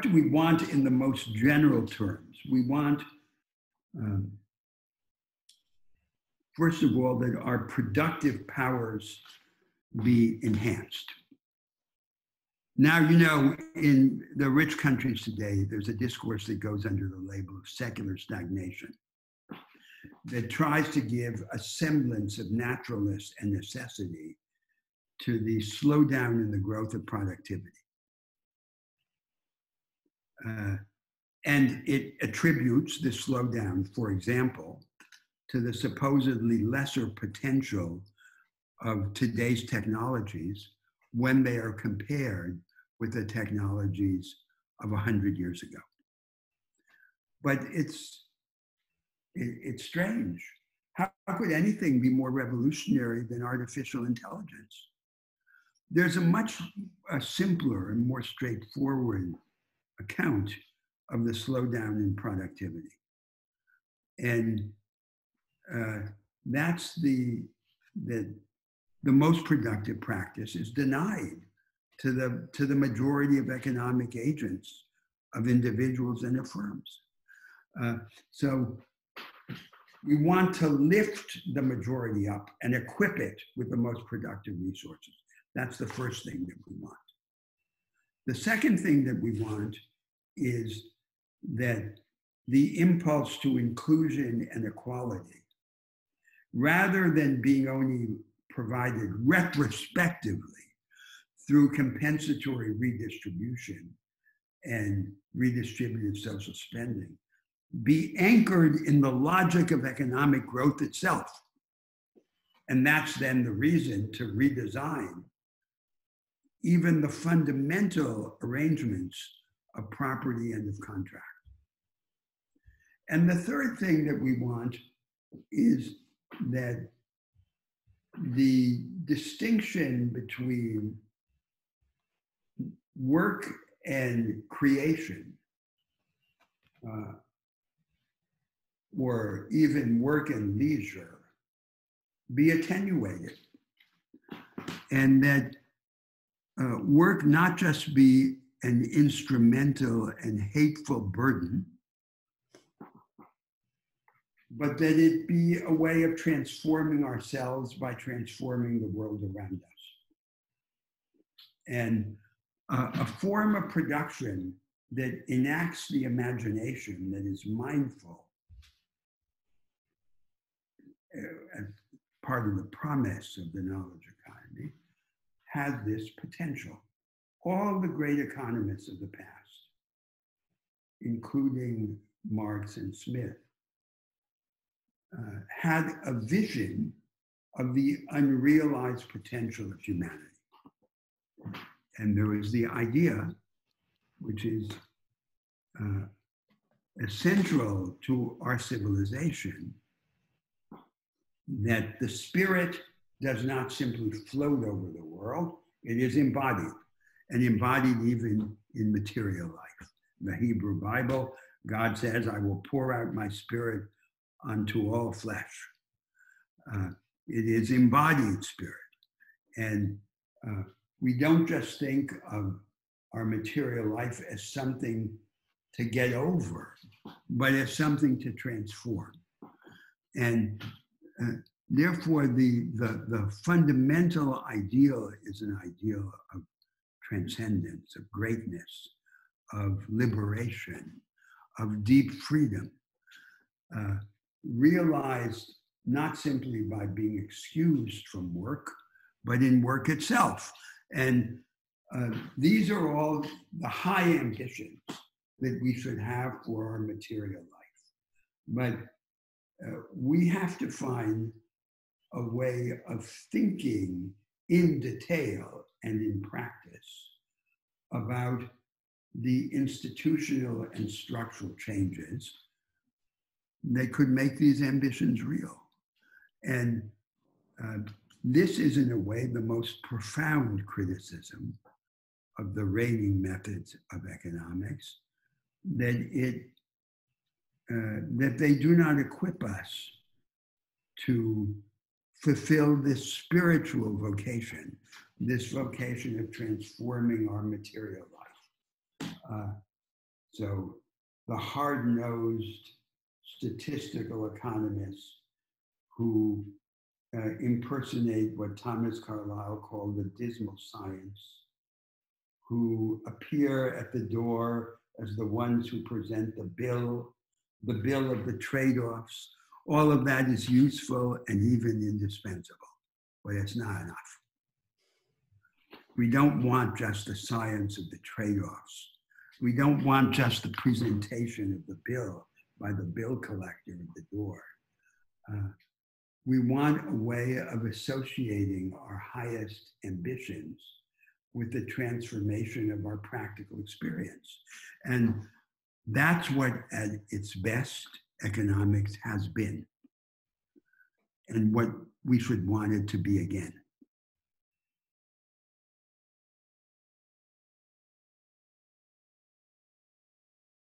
what do we want in the most general terms? We want, first of all, that our productive powers be enhanced. Now, you know, in the rich countries today, there's a discourse that goes under the label of secular stagnation that tries to give a semblance of naturalness and necessity to the slowdown in the growth of productivity. And it attributes this slowdown, for example, to the supposedly lesser potential of today's technologies when they are compared with the technologies of 100 years ago. But it's strange. How could anything be more revolutionary than artificial intelligence? There's a much simpler and more straightforward account of the slowdown in productivity. And that's the most productive practice is denied to the majority of economic agents, of individuals and of firms. So we want to lift the majority up and equip it with the most productive resources. That's the first thing that we want. The second thing that we want is that the impulse to inclusion and equality, rather than being only provided retrospectively through compensatory redistribution and redistributive social spending, be anchored in the logic of economic growth itself. And that's then the reason to redesign even the fundamental arrangements of property and of contract. And the third thing that we want is that the distinction between work and creation, or even work and leisure, be attenuated. And that work not just be an instrumental and hateful burden, but that it be a way of transforming ourselves by transforming the world around us. And a form of production that enacts the imagination, that is mindful, as part of the promise of the knowledge economy, has this potential. All the great economists of the past, including Marx and Smith, had a vision of the unrealized potential of humanity. And there was the idea, which is essential to our civilization, that the spirit does not simply float over the world, it is embodied, and embodied even in material life. In the Hebrew Bible, God says, I will pour out my spirit onto all flesh. It is embodied spirit. And we don't just think of our material life as something to get over, but as something to transform. And therefore, the fundamental ideal is an ideal of transcendence, of greatness, of liberation, of deep freedom, realized not simply by being excused from work, but in work itself. And these are all the high ambitions that we should have for our material life. But we have to find a way of thinking in detail and in practice about the institutional and structural changes that could make these ambitions real. And this is, in a way, the most profound criticism of the reigning methods of economics, that they do not equip us to fulfill this spiritual vocation, this vocation of transforming our material life. So the hard-nosed statistical economists who impersonate what Thomas Carlyle called the dismal science, who appear at the door as the ones who present the bill of the trade-offs. All of that is useful and even indispensable, but it's not enough. We don't want just the science of the trade-offs. We don't want just the presentation of the bill by the bill collector at the door. We want a way of associating our highest ambitions with the transformation of our practical experience. And that's what, at its best, economics has been, and what we should want it to be again.